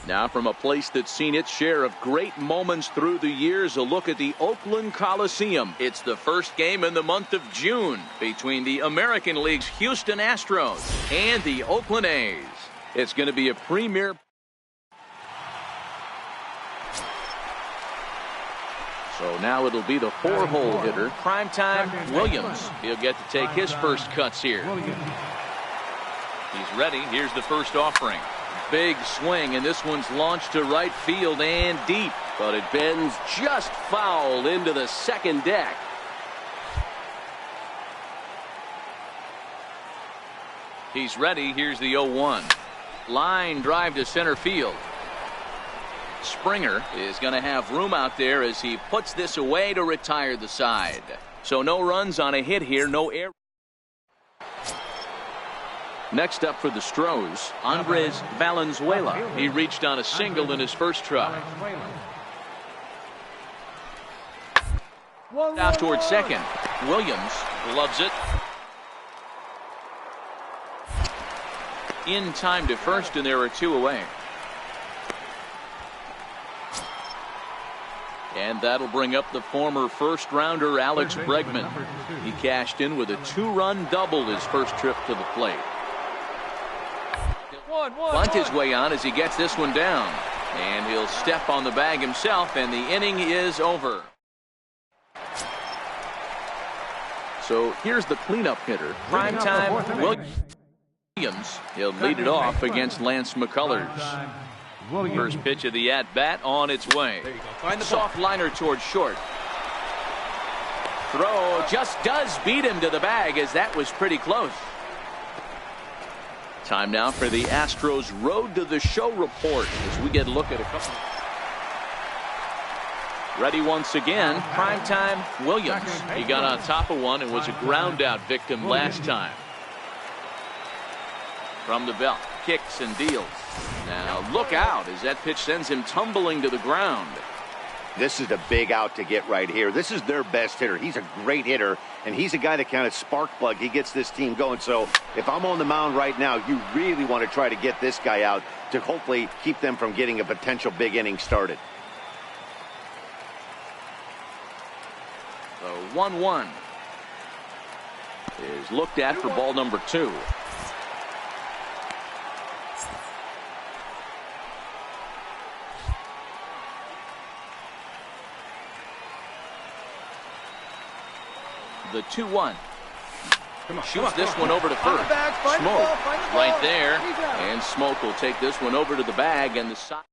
Now from a place that's seen its share of great moments through the years, a look at the Oakland Coliseum. It's the first game in the month of June between the American League's Houston Astros and the Oakland A's. It's going to be a premier. So now it'll be the four-hole hitter, primetime Williams. He'll get to take his first cuts here. He's ready. Here's the first offering. Big swing, and this one's launched to right field and deep. But it bends just foul into the second deck. He's ready. Here's the 0-1. Line drive to center field. Springer is going to have room out there as he puts this away to retire the side. So no runs on a hit here, no error. Next up for the Stros, Andres Valenzuela. He reached on a single in his first try. Out towards second. Williams loves it. In time to first, and there are two away. And that'll bring up the former first-rounder Alex Bregman. He cashed in with a two-run double his first trip to the plate. Bunt his way on as he gets this one down. And he'll step on the bag himself, and the inning is over. So here's the cleanup hitter, primetime Williams. He'll lead it off against Lance McCullers. First pitch of the at-bat on its way. Find the soft liner towards short. Throw just does beat him to the bag, as that was pretty close. Time now for the Astros Road to the Show report as we get a look at a couple. Ready once again, primetime Williams. He got on top of one and was a ground out victim last time. From the belt, kicks and deals. Now look out as that pitch sends him tumbling to the ground. This is a big out to get right here. This is their best hitter. He's a great hitter, and he's a guy that kind of spark plug. He gets this team going. So if I'm on the mound right now, you really want to try to get this guy out to hopefully keep them from getting a potential big inning started. The 1-1 is looked at for ball number 2. The 2-1. Shoots this one over to first. Smoke right there. And Smoke will take this one over to the bag and the side.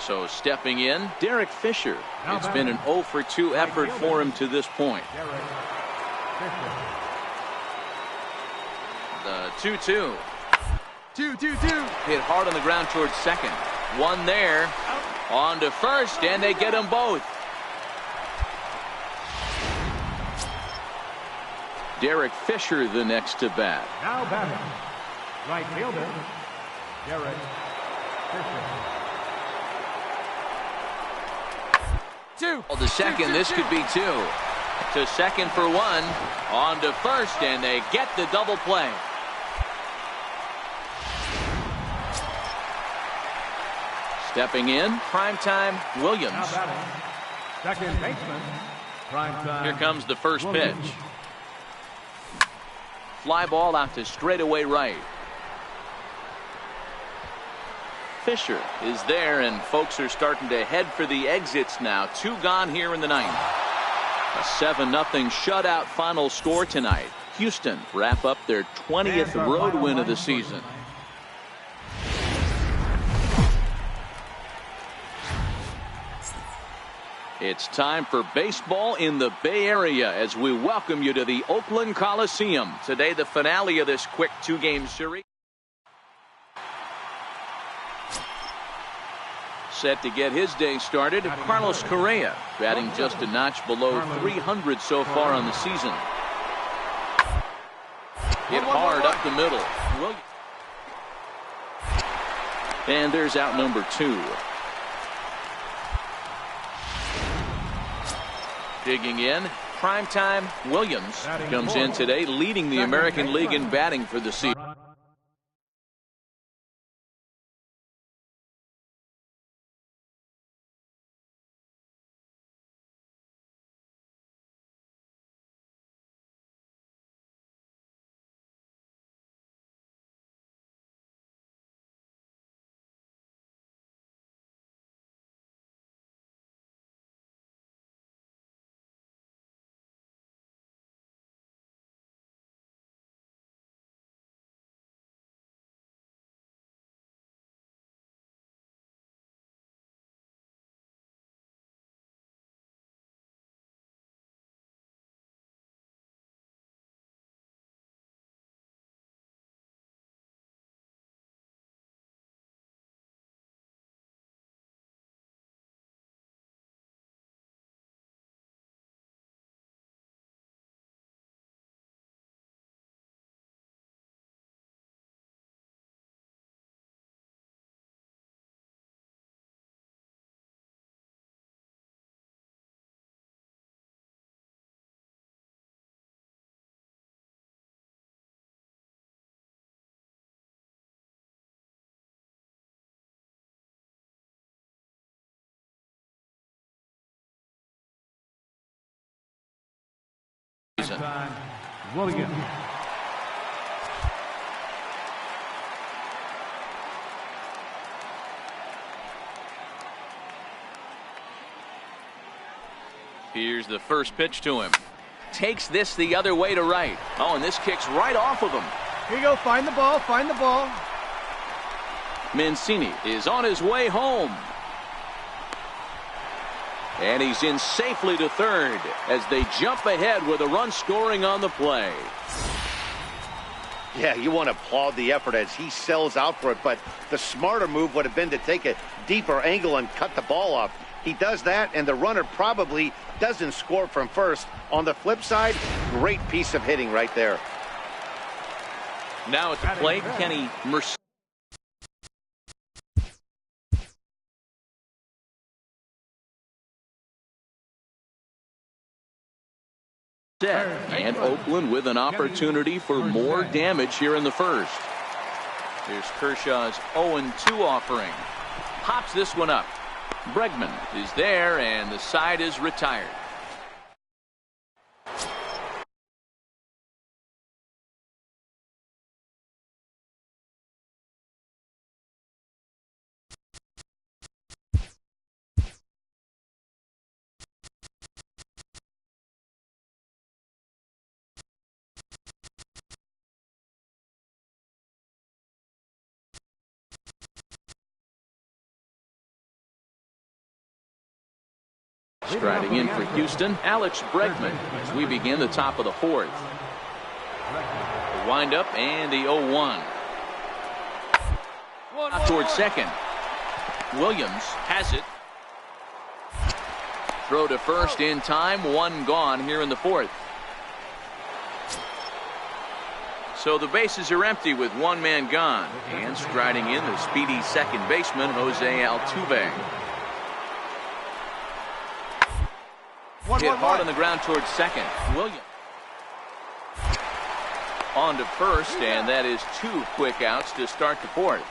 So stepping in, Derek Fisher. It's been an 0 for 2 effort for him to this point. The 2-2. 2-2-2. Hit hard on the ground towards second. One there. On to first, and they get them both. Derek Fisher the next to bat. Now batting, right fielder, Derek Fisher. Two. Well, to second, this could be two. To second for one. On to first, and they get the double play. Stepping in, primetime Williams. Now batting, second baseman, primetime. Here comes the first pitch. Fly ball out to straightaway right. Fisher is there, and folks are starting to head for the exits now. 2 gone here in the ninth. A 7-0 shutout final score tonight. Houston wrap up their 20th road win of the season. It's time for baseball in the Bay Area as we welcome you to the Oakland Coliseum. Today, the finale of this quick 2-game series. Set to get his day started, Carlos Correa, batting just a notch below 300 so far on the season. Hit hard up the middle. And there's out number 2. Digging in, primetime Williams comes in today, leading the American League in batting for the season. Williams. Here's the first pitch to him. Takes this the other way to right. Oh, and this kicks right off of him. Here you go. Find the ball. Find the ball. Mancini is on his way home. And he's in safely to third as they jump ahead with a run scoring on the play. Yeah, you want to applaud the effort as he sells out for it, but the smarter move would have been to take a deeper angle and cut the ball off. He does that, and the runner probably doesn't score from first. On the flip side, great piece of hitting right there. Now at the plate, Kenny Mercer. And Oakland with an opportunity for more damage here in the first. Here's Kershaw's 0-2 offering. Pops this one up. Bregman is there, and the side is retired. Striding in for Houston, Alex Bregman as we begin the top of the fourth. The windup and the 0-1. Out towards second. Williams has it. Throw to first in time, 1 gone here in the fourth. So the bases are empty with one man gone. And striding in, the speedy second baseman, Jose Altuve. Hit hard on the ground towards second. Williams. On to first, and that is 2 quick outs to start the fourth.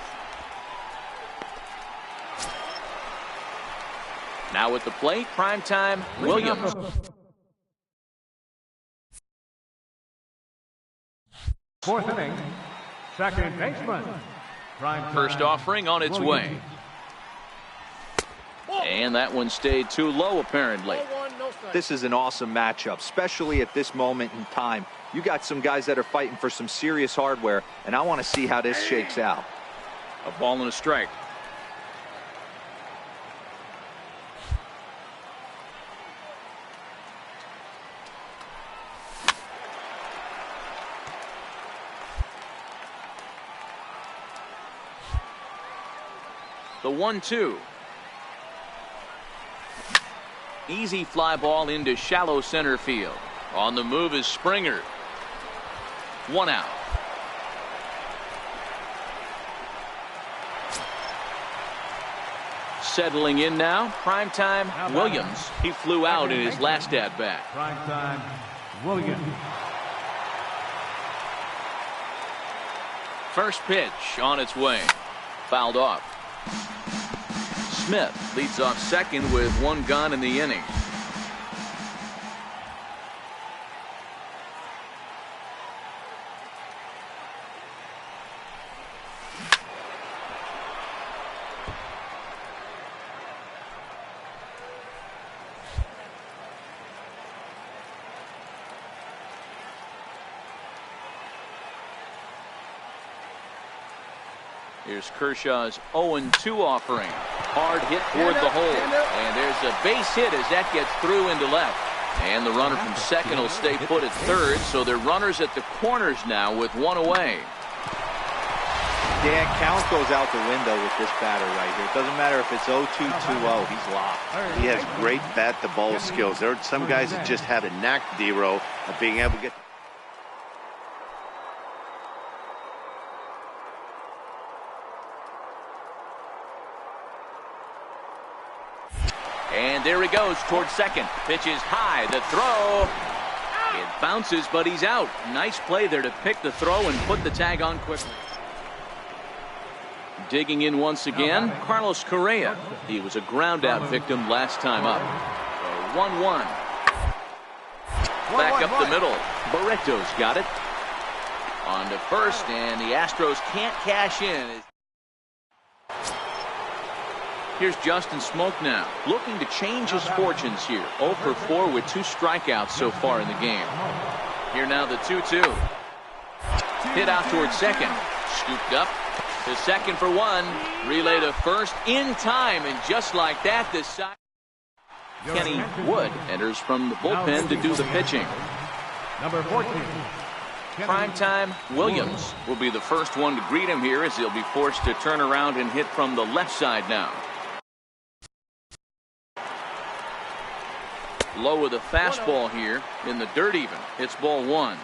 Now at the plate, primetime, Williams. Fourth inning, second baseman. First offering on its way. And that one stayed too low, apparently. This is an awesome matchup, especially at this moment in time. You got some guys that are fighting for some serious hardware, and I want to see how this shakes out. A ball and a strike. The 1-2. Easy fly ball into shallow center field. On the move is Springer. 1 out. Settling in now, primetime Williams. He flew out in his last at-bat. Primetime Williams. First pitch on its way. Fouled off. Smith leads off second with 1 gone in the inning. Here's Kershaw's 0-2 offering. Hard hit toward the hole. And there's a base hit as that gets through into left. And the runner from second will stay put at third. So they're runners at the corners now with 1 away. Dan, count goes out the window with this batter right here. It doesn't matter if it's 0-2, 2-0. He's locked. He has great bat-to-ball skills. There are some guys that just have a knack, D-Row, of being able to get... And there he goes towards second. Pitch is high. The throw. It bounces, but he's out. Nice play there to pick the throw and put the tag on quickly. Digging in once again, Carlos Correa. He was a ground-out victim last time up. 1-1. Back up the middle. Barreto's got it. On to first, and the Astros can't cash in. Here's Justin Smoke now, looking to change his fortunes here. 0 for 4 with 2 strikeouts so far in the game. Here now the 2-2. Hit out towards second. Scooped up to second for 1. Relay to first in time, and just like that, this side. Kenny Wood enters from the bullpen to do the pitching. Number 14. Primetime Williams will be the first one to greet him here as he'll be forced to turn around and hit from the left side now. Low with a fastball here in the dirt even. It's ball 1.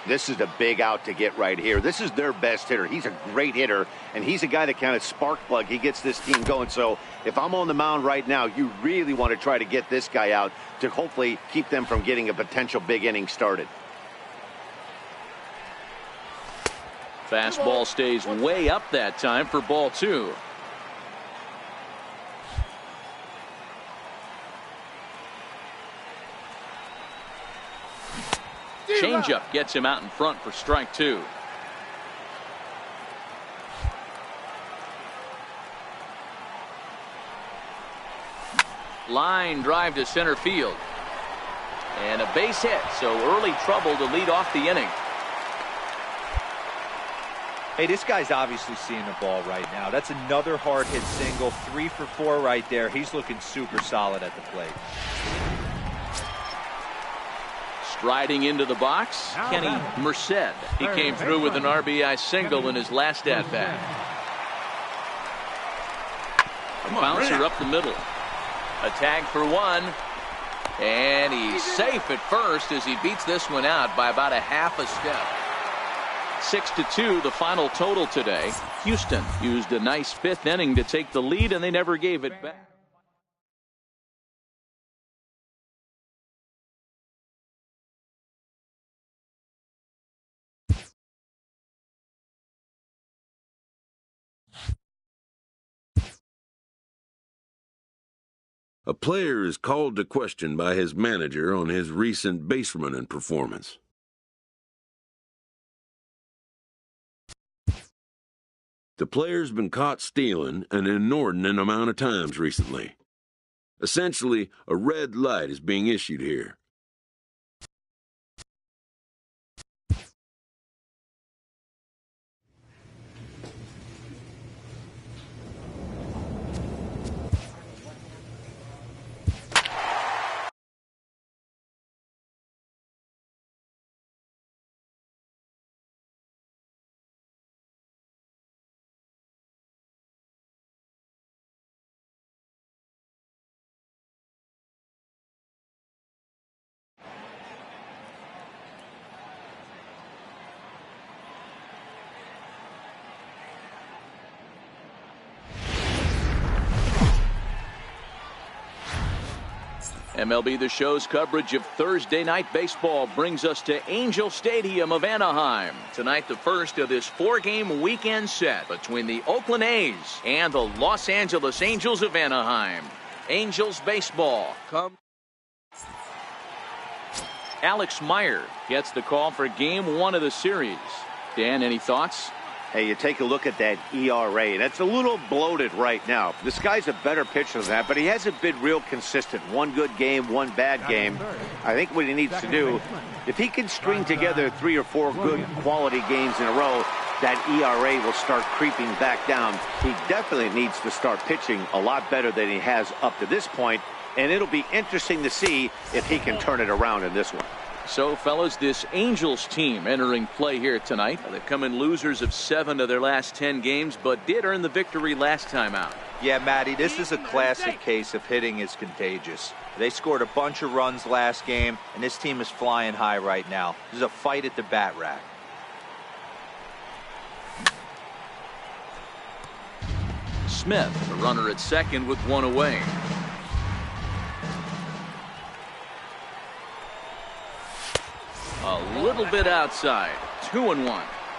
This is a big out to get right here. This is their best hitter. He's a great hitter, and he's a guy that kind of spark plug. He gets this team going. So if I'm on the mound right now, you really want to try to get this guy out to hopefully keep them from getting a potential big inning started. Fastball stays way up that time for ball 2. Changeup gets him out in front for strike 2. Line drive to center field. And a base hit, so early trouble to lead off the inning. Hey, this guy's obviously seeing the ball right now. That's another hard hit single. 3 for 4 right there. He's looking super solid at the plate. Striding into the box, Kenny Merced. He came through with an RBI single in his last at-bat. A bouncer up the middle. A tag for 1. And he's safe at first as he beats this one out by about a half a step. 6-2, the final total today. Houston used a nice fifth inning to take the lead, and they never gave it back. A player is called to question by his manager on his recent base running performance. The player's been caught stealing an inordinate amount of times recently. Essentially, a red light is being issued here. MLB The Show's coverage of Thursday Night Baseball brings us to Angel Stadium of Anaheim. Tonight, the first of this four-game weekend set between the Oakland A's and the Los Angeles Angels of Anaheim. Angels baseball. Alex Meyer gets the call for Game 1 of the series. Dan, any thoughts? Hey, you take a look at that ERA. That's a little bloated right now. This guy's a better pitcher than that, but he hasn't been real consistent. One good game, one bad game. I think what he needs to do, if he can string together 3 or 4 good quality games in a row, that ERA will start creeping back down. He definitely needs to start pitching a lot better than he has up to this point, and it'll be interesting to see if he can turn it around in this one. So, fellas, this Angels team entering play here tonight. They've come in losers of 7 of their last 10 games, but did earn the victory last time out. Yeah, Matty, this is a classic case of hitting is contagious. They scored a bunch of runs last game, and this team is flying high right now. This is a fight at the bat rack. Smith, the runner at second with 1 away. A little bit outside. 2-1.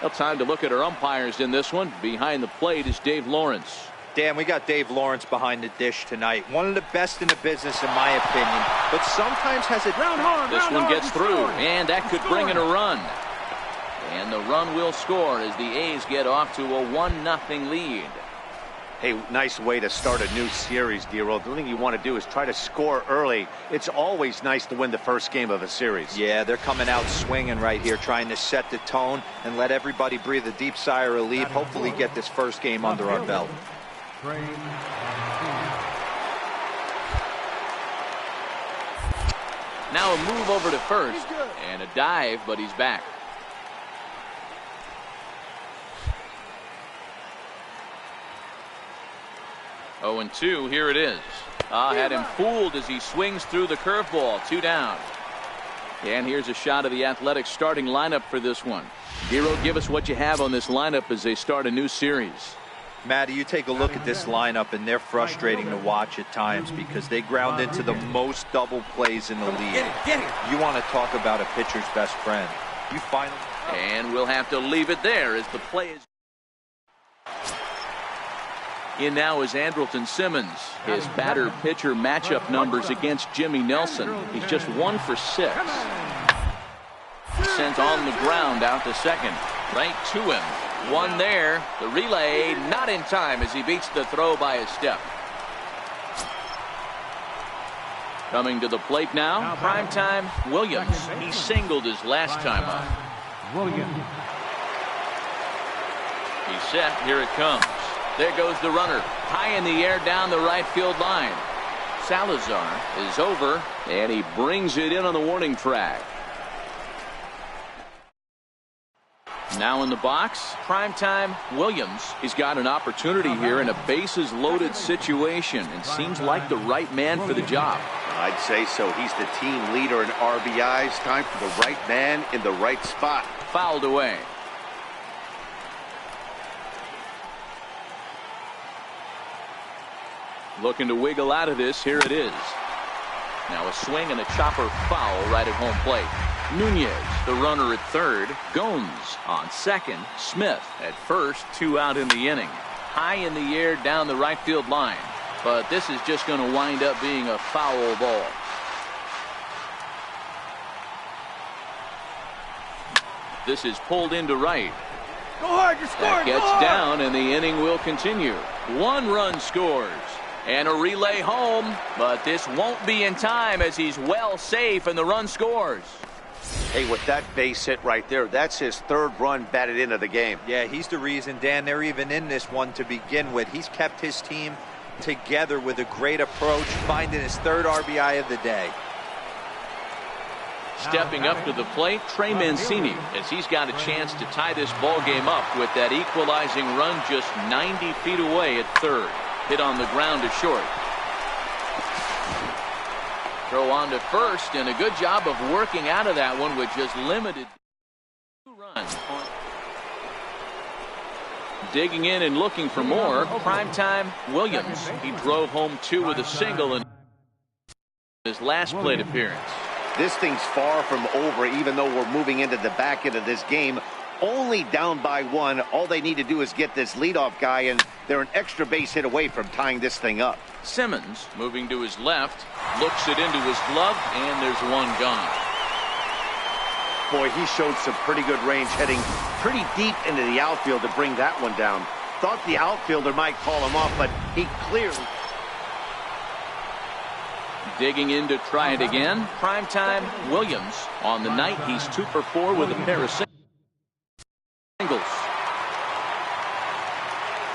Well, time to look at our umpires in this one. Behind the plate is Dave Lawrence. Dan, we got Dave Lawrence behind the dish tonight. One of the best in the business, in my opinion, but sometimes has it. This one gets through, and that could bring in a run. And the run will score as the A's get off to a 1-0 lead. Hey, nice way to start a new series, D-Roll. The thing you want to do is try to score early. It's always nice to win the first game of a series. Yeah, they're coming out swinging right here, trying to set the tone and let everybody breathe a deep sigh of relief. Hopefully get this first game under our belt. Now a move over to first and a dive, but he's back. Oh, 0-2, here it is. Had him fooled as he swings through the curveball. 2 down. And here's a shot of the Athletics starting lineup for this one. Giro, give us what you have on this lineup as they start a new series. Matty, you take a look at this lineup, and they're frustrating to watch at times because they ground into the most double plays in the league. You want to talk about a pitcher's best friend. You finally. And we'll have to leave it there as the play is. In now is Andrelton Simmons. His batter-pitcher matchup numbers against Jimmy Nelson. He's just 1 for 6. Sent on the ground out to second. Right to him. 1 there. The relay not in time as he beats the throw by a step. Coming to the plate now, primetime Williams. He singled his last time up. He's set. Here it comes. There goes the runner, high in the air down the right field line. Salazar is over, and he brings it in on the warning track. Now in the box, primetime Williams. He's got an opportunity here in a bases-loaded situation and seems like the right man for the job. I'd say so. He's the team leader in RBIs. Time for the right man in the right spot. Fouled away. looking to wiggle out of this. Here it is. Now a swing and a chopper foul right at home plate. Nunez, the runner at third. Gomes on second. Smith at first. 2 out in the inning. High in the air down the right field line. But this is just going to wind up being a foul ball. This is pulled into right. Go hard, you're scoring. That gets down, and the inning will continue. 1 run scores. And a relay home, but this won't be in time as he's well safe and the run scores. Hey, with that base hit right there, that's his 3rd run batted into the game. Yeah, he's the reason, Dan, they're even in this one to begin with. He's kept his team together with a great approach, finding his 3rd RBI of the day. Stepping up to the plate, Trey Mancini, as he's got a chance to tie this ball game up with that equalizing run just 90 feet away at third. Hit on the ground to short. Throw on to first, and a good job of working out of that one with just limited 2 runs. Digging in and looking for more, primetime Williams. He drove home 2 with a single in his last plate appearance. This thing's far from over, even though we're moving into the back end of this game. Only down by 1. All they need to do is get this leadoff guy, and they're an extra base hit away from tying this thing up. Simmons moving to his left, looks it into his glove, and there's 1 gone. Boy, he showed some pretty good range heading pretty deep into the outfield to bring that one down. Thought the outfielder might call him off, but he clearly... Digging in to try it again. Primetime Williams. On the night, he's 2 for 4 with a pair of singles.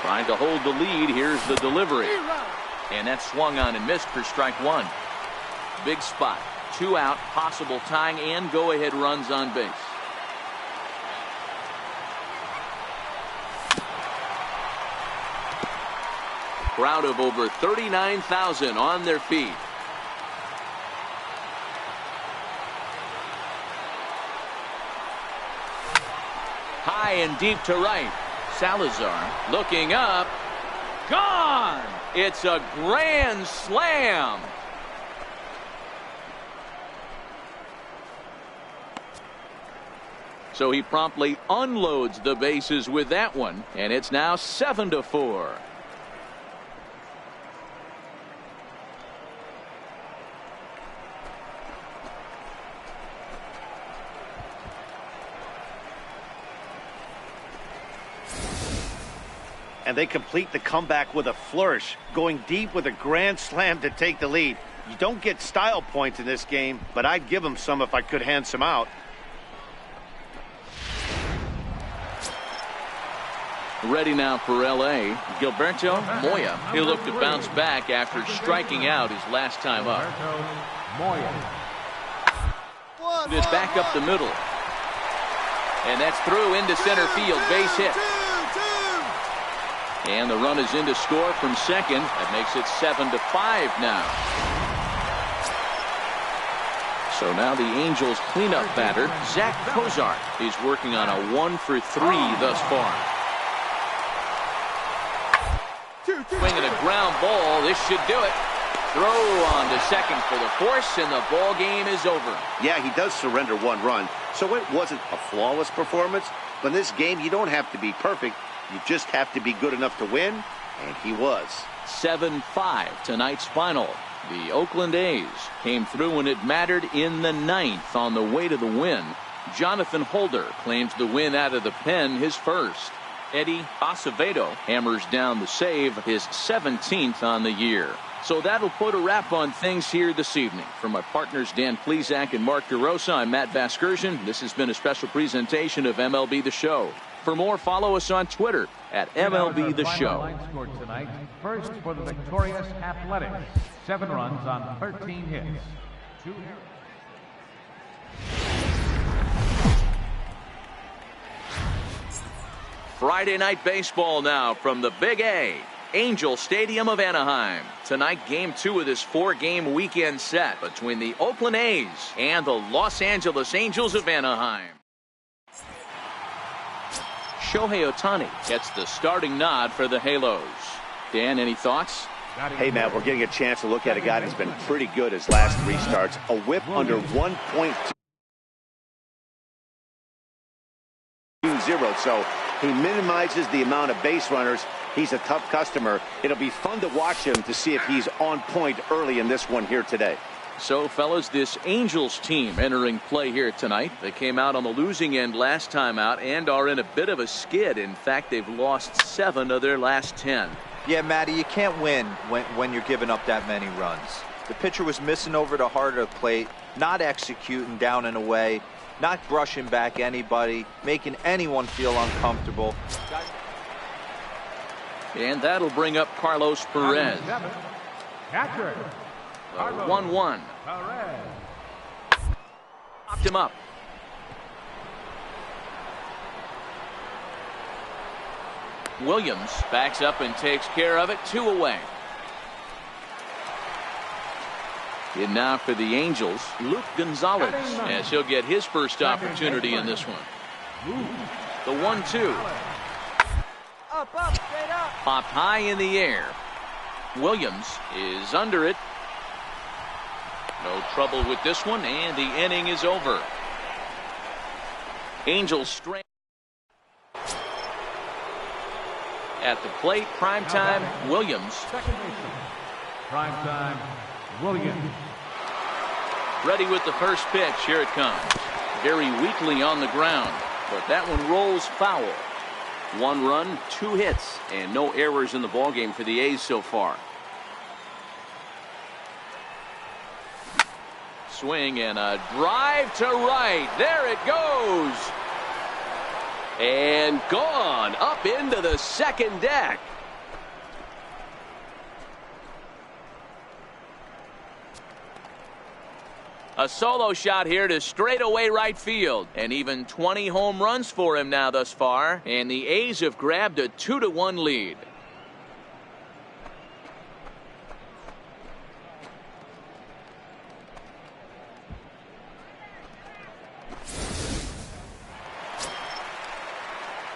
Trying to hold the lead. Here's the delivery. And that swung on and missed for strike 1. Big spot. 2 out. Possible tying and go-ahead runs on base. Crowd of over 39,000 on their feet. High and deep to right. Salazar looking up. Gone! It's a grand slam. So he promptly unloads the bases with that one, and it's now 7-4. And they complete the comeback with a flourish, going deep with a grand slam to take the lead. You don't get style points in this game, but I'd give them some if I could hand some out. Ready now for L.A. Gilberto Moya. He'll look to bounce back after striking out his last time up. It is back up the middle. And that's through into center field. Base hit. And the run is in to score from second. That makes it 7-5 now. So now the Angels cleanup batter, Zach Cozart, is working on a 1 for 3 thus far. Swinging a ground ball. This should do it. Throw on to second for the force, and the ball game is over. Yeah, he does surrender 1 run, so it wasn't a flawless performance. But in this game, you don't have to be perfect. You just have to be good enough to win, and he was. 7-5 tonight's final. The Oakland A's came through when it mattered in the 9th on the way to the win. Jonathan Holder claims the win out of the pen, his first. Eddie Acevedo hammers down the save, his 17th on the year. So that'll put a wrap on things here this evening. For my partners Dan Plesac and Mark DeRosa, I'm Matt Vasgersian. This has been a special presentation of MLB The Show. For more, follow us on Twitter at MLB The Show. Tonight, first for the victorious Athletics. 7 runs on 13 hits. 2 Friday night baseball now from the Big A, Angel Stadium of Anaheim. Tonight, game 2 of this 4-game weekend set between the Oakland A's and the Los Angeles Angels of Anaheim. Shohei Ohtani gets the starting nod for the Halos. Dan, any thoughts? Hey, Matt, we're getting a chance to look at a guy that's been pretty good his last 3 starts. A whip under 1.20, so he minimizes the amount of base runners. He's a tough customer. It'll be fun to watch him to see if he's on point early in this one here today. So, fellas, this Angels team entering play here tonight. They came out on the losing end last time out and are in a bit of a skid. In fact, they've lost 7 of their last 10. Yeah, Matty, you can't win when you're giving up that many runs. The pitcher was missing over the heart of the plate, not executing down and away, not brushing back anybody, making anyone feel uncomfortable. And that'll bring up Carlos Perez. Catcher. 1-1. Perez. Knocked him up. Williams backs up and takes care of it. 2 away. In now for the Angels, Luke Gonzalez, as he'll get his first opportunity in this one. The 1-2. Up, straight up. Popped high in the air. Williams is under it. No trouble with this one, and the inning is over. Angels straight. At the plate, primetime, Williams. Second baseman. Primetime, Williams. Ready with the first pitch. Here it comes. Very weakly on the ground, but that one rolls foul. 1 run, 2 hits, and no errors in the ballgame for the A's so far. Swing and a drive to right. There it goes. And gone up into the second deck. A solo shot here to straightaway right field. And even 20 home runs for him now thus far. And the A's have grabbed a 2-1 lead.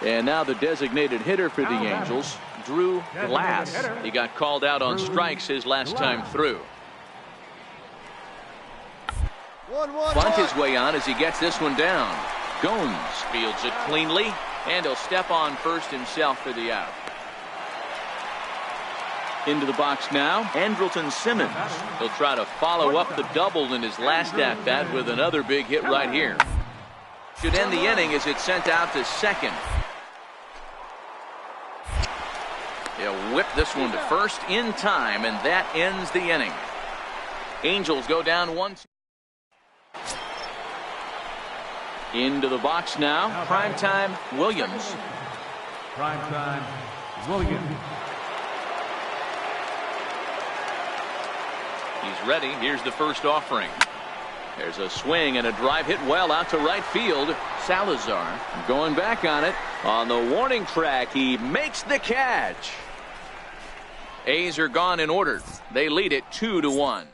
And now the designated hitter for the Angels, Drew Glass. He got called out on strikes his last time through. Bunt his way on as he gets this one down. Gomes fields it cleanly, and he'll step on first himself for the out. Into the box now, Andrelton Simmons. He'll try to follow up the double in his last at-bat with another big hit right here. Should end the inning as it's sent out to second. He'll whip this one to first in time, and that ends the inning. Angels go down 1-2. Into the box now, primetime Williams. Primetime Williams. He's ready. Here's the first offering. There's a swing and a drive hit well out to right field. Salazar going back on it. On the warning track, he makes the catch. A's are gone in order. They lead it 2-1.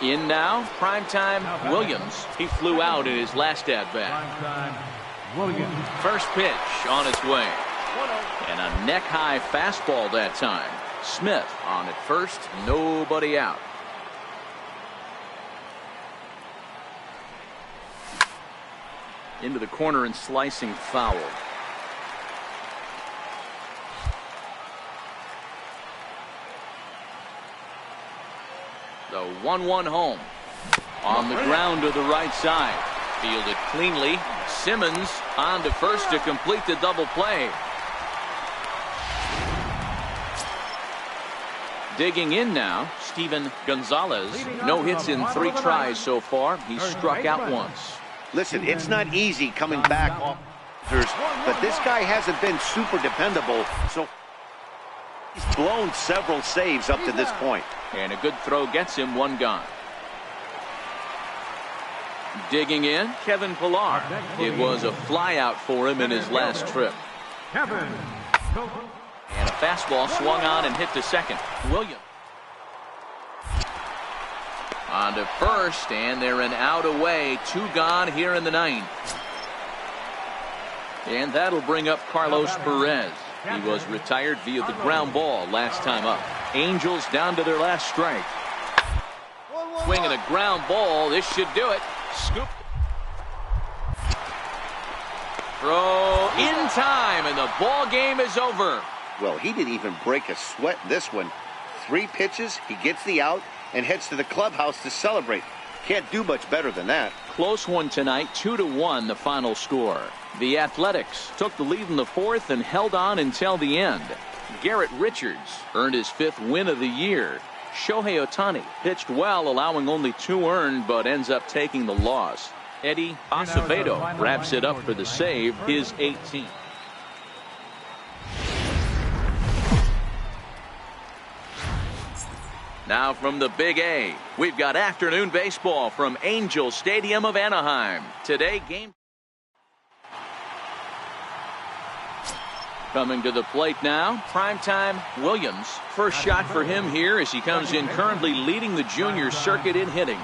In now, primetime Williams. He flew out in his last at-bat. Primetime Williams. First pitch on its way. And a neck-high fastball that time. Smith on at first, nobody out. Into the corner and slicing foul. The 1-1 home. On the ground to the right side. Fielded cleanly. Simmons on to first to complete the double play. Digging in now, Steven Gonzalez. No hits in 3 tries so far. He's struck out once. Listen, it's not easy coming back off, but this guy hasn't been super dependable, so he's blown several saves up to this point. And a good throw gets him 1 gone. Digging in, Kevin Pillar. It was a flyout for him in his last trip. Kevin. And a fastball swung on and hit to second. Williams. On to first, and they're an out away. 2 gone here in the 9th. And that'll bring up Carlos Perez. He was retired via the ground ball last time up. Angels down to their last strike. Swinging a ground ball. This should do it. Scoop. Throw in time, and the ball game is over. Well, he didn't even break a sweat in this one. 3 pitches, he gets the out, and heads to the clubhouse to celebrate. Can't do much better than that. Close one tonight, 2-1 the final score. The Athletics took the lead in the 4th and held on until the end. Garrett Richards earned his 5th win of the year. Shohei Ohtani pitched well, allowing only 2 earned, but ends up taking the loss. Eddie Acevedo wraps it up for the save, his 18th. Now from the Big A, we've got afternoon baseball from Angel Stadium of Anaheim. Today, game coming to the plate now, primetime Williams. First shot for him here as he comes in currently leading the junior circuit in hitting.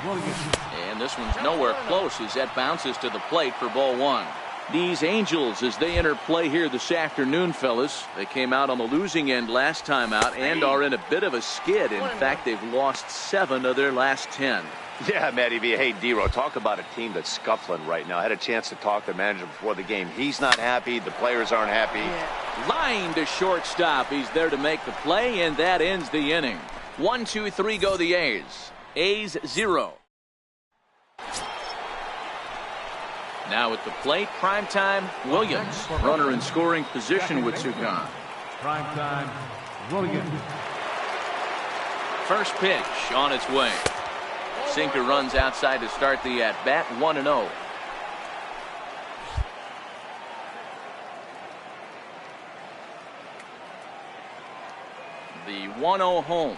And this one's nowhere close as that bounces to the plate for ball 1. These Angels, as they enter play here this afternoon, fellas, they came out on the losing end last time out and are in a bit of a skid. In fact, they've lost 7 of their last 10. Yeah, Matty V. Hey, D-Row, talk about a team that's scuffling right now. I had a chance to talk to the manager before the game. He's not happy. The players aren't happy. Line to shortstop. He's there to make the play, and that ends the inning. 1, 2, 3 go the A's. A's 0. Now at the plate, primetime Williams. Runner in scoring position with 2 gone. Primetime Williams. First pitch on its way. Sinker runs outside to start the at-bat, 1-0. The 1-0 home.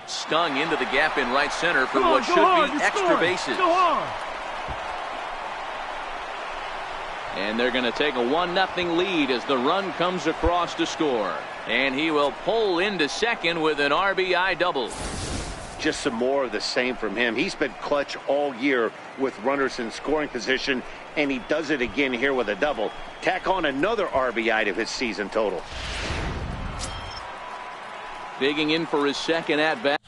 Stung into the gap in right center for what should be extra bases. And they're going to take a 1-0 lead as the run comes across to score. And he will pull into second with an RBI double. Just some more of the same from him. He's been clutch all year with runners in scoring position, and he does it again here with a double. Tack on another RBI to his season total. Digging in for his second at-bat.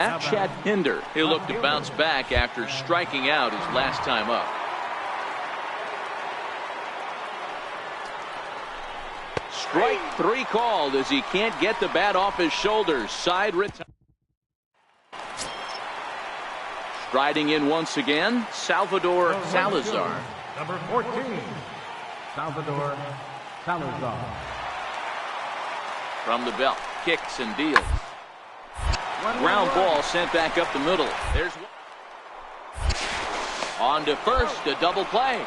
At Chad Pinder, he'll look to bounce back after striking out his last time up. Strike 3 called as he can't get the bat off his shoulders. Side retire. Striding in once again, Salvador Salazar. Number 14, Salvador Salazar. From the belt, kicks and deals. Ground ball sent back up the middle. There's one. On to first, a double play.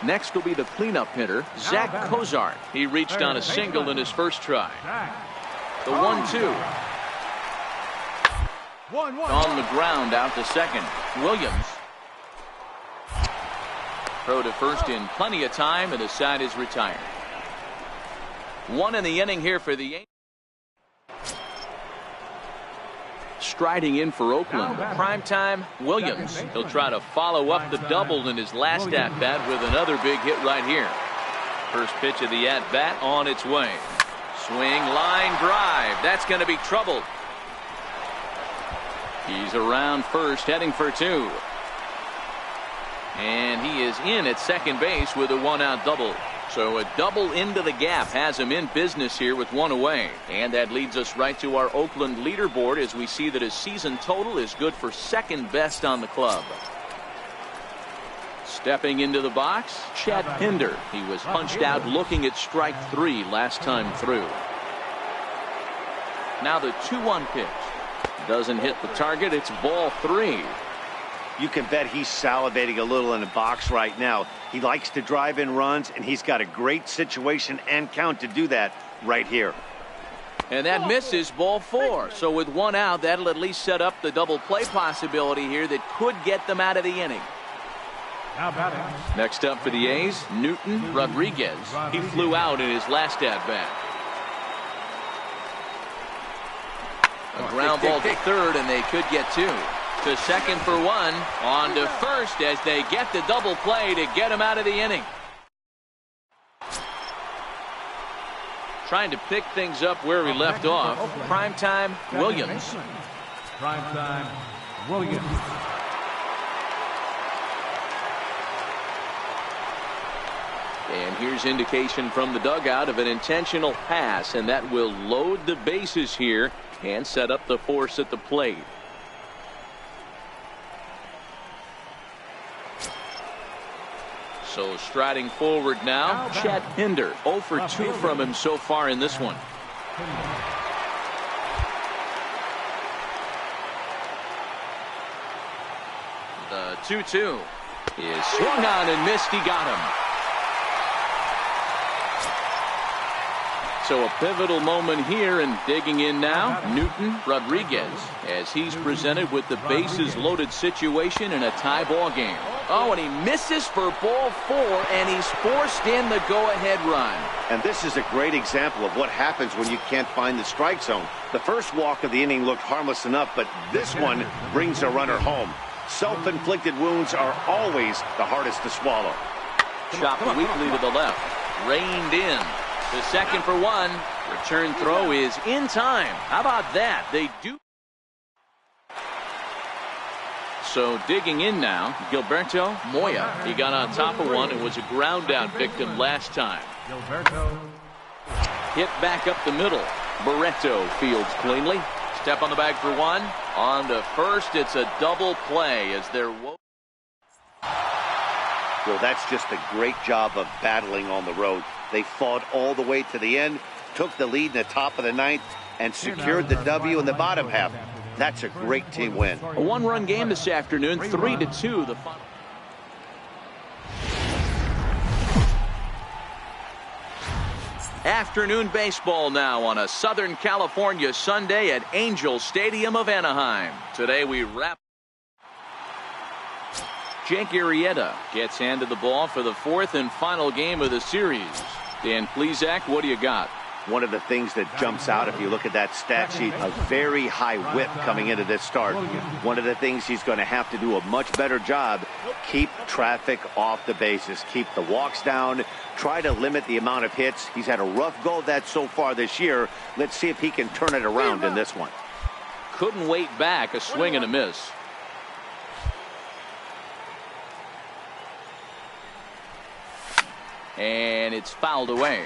Next will be the cleanup hitter, Zach Cozart. He reached on a single in his first try. The 1-2. On the ground, out to second. Williams. Throw to first in plenty of time, and the side is retired. 1 in the inning here for the Yankees. Striding in for Oakland. Primetime Williams. He'll try to follow up the double in his last at-bat with another big hit right here. First pitch of the at-bat on its way. Swing, line drive. That's going to be trouble. He's around first, heading for 2. And he is in at second base with a 1-out double. So a double into the gap has him in business here with 1 away. And that leads us right to our Oakland leaderboard as we see that his season total is good for second best on the club. Stepping into the box, Chad Pinder. He was punched out looking at strike 3 last time through. Now the 2-1 pitch. Doesn't hit the target. It's ball 3. You can bet he's salivating a little in the box right now. He likes to drive in runs, and he's got a great situation and count to do that right here. And that misses, ball 4. So with 1 out, that'll at least set up the double play possibility here that could get them out of the inning. Next up for the A's, Newton Rodriguez. He flew out in his last at-bat. A ground ball to third, and they could get 2. To second for 1. On to first as they get the double play to get him out of the inning. Trying to pick things up where we left off. Primetime Williams. Primetime Williams. And here's indication from the dugout of an intentional pass, and that will load the bases here and set up the force at the plate. So striding forward now, Chad Pinder. 0 for 2 from him so far in this one. The 2-2 is swung on and missed. He got him. So a pivotal moment here, and digging in now, Newton Rodriguez, as he's presented with the bases loaded situation in a tie ball game. Oh, and he misses for ball 4, and he's forced in the go-ahead run. And this is a great example of what happens when you can't find the strike zone. The first walk of the inning looked harmless enough, but this one brings a runner home. Self-inflicted wounds are always the hardest to swallow. Chopped weakly to the left. Reined in. To second for 1. Return throw is in time. How about that? They do. So digging in now, Gilberto Moya. He got on top of one and was a ground out victim last time. Gilberto. Hit back up the middle. Barreto fields cleanly. Step on the bag for 1. On to first. It's a double play as they're. Well, that's just a great job of battling on the road. They fought all the way to the end, took the lead in the top of the 9th, and secured the W in the bottom half. That's a great team win. A 1-run game this afternoon, 3-2 the final. Afternoon baseball now on a Southern California Sunday at Angel Stadium of Anaheim. Today we wrap. Jake Arrieta gets handed the ball for the 4th and final game of the series. Dan Plesac, what do you got? One of the things that jumps out, if you look at that stat sheet, a very high whip coming into this start. One of the things he's going to have to do a much better job, keep traffic off the bases, keep the walks down, try to limit the amount of hits. He's had a rough go of that so far this year. Let's see if he can turn it around in this one. Couldn't wait back, a swing and a miss. And it's fouled away.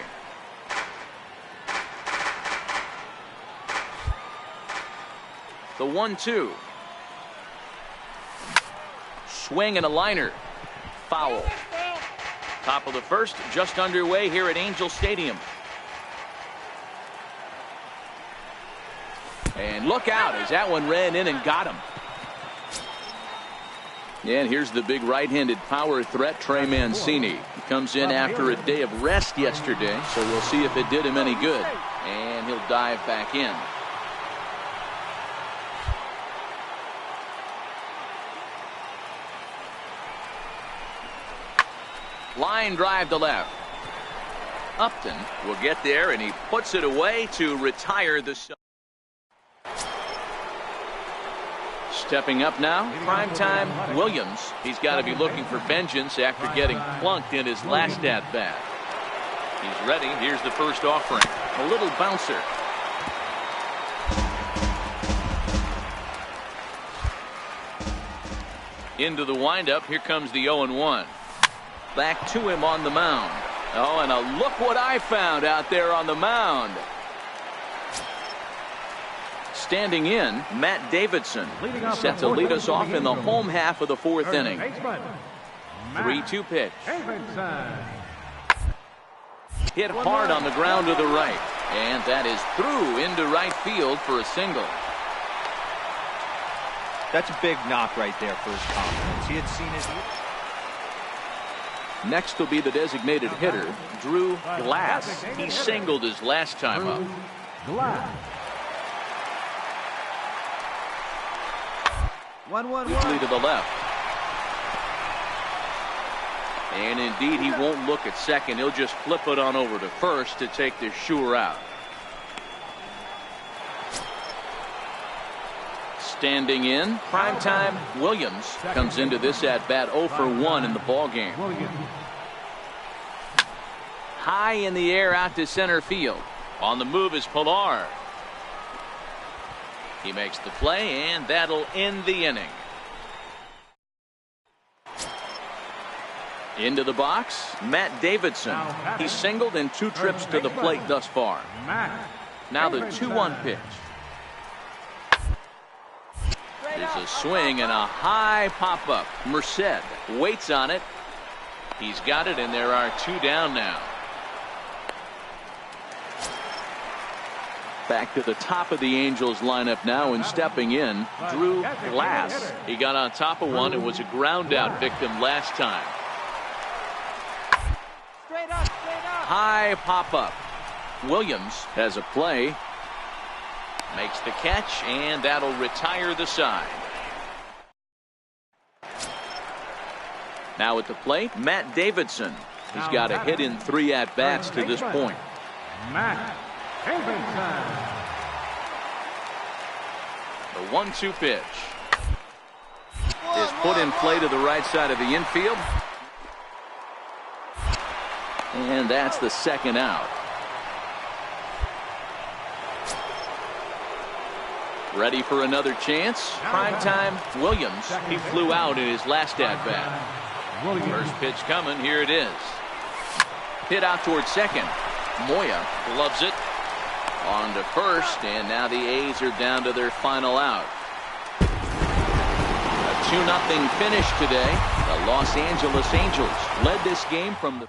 The 1-2. Swing and a liner. Foul. Top of the first, just underway here at Angel Stadium. And look out as that one ran in and got him. And here's the big right-handed power threat, Trey Mancini. He comes in after a day of rest yesterday, so we'll see if it did him any good. And he'll dive back in. Line drive to left. Upton will get there, and he puts it away to retire the. Stepping up now, primetime Williams. He's got to be looking for vengeance after getting plunked in his last at-bat. He's ready. Here's the first offering. A little bouncer. Into the windup. Here comes the 0-1. Back to him on the mound. Oh, and look what I found out there on the mound. Standing in, Matt Davidson, set to lead us off in the home half of the fourth inning. 3-2 pitch. Hit hard on the ground to the right. And that is through into right field for a single. That's a big knock right there for his confidence. He had seen his. Next will be the designated hitter, Drew Glass. He singled his last time up. Quickly to the left. And indeed, he won't look at second. He'll just flip it on over to first to take the sure out. Standing in, primetime Williams comes into this at-bat 0 for 1 in the ballgame. High in the air out to center field. On the move is Pilar. He makes the play, and that'll end the inning. Into the box, Matt Davidson. He's singled in 2 trips to the plate thus far. Now the 2-1 pitch. There's a swing and a high pop-up. Merced waits on it. He's got it, and there are 2 down now. Back to the top of the Angels lineup now, and stepping in, Drew Glass. He got on top of one. It was a ground out victim last time. High pop-up. Williams has a play. Makes the catch, and that'll retire the side. Now at the plate, Matt Davidson. He's got a hit in 3 at-bats to this point. Matt Davidson. The 1-2 pitch is put in play to the right side of the infield. And that's the second out. Ready for another chance. Primetime Williams. He flew out in his last at-bat. First pitch coming. Here it is. Hit out towards second. Moya gloves it. On to first, and now the A's are down to their final out. A 2-0 finish today. The Los Angeles Angels led this game from the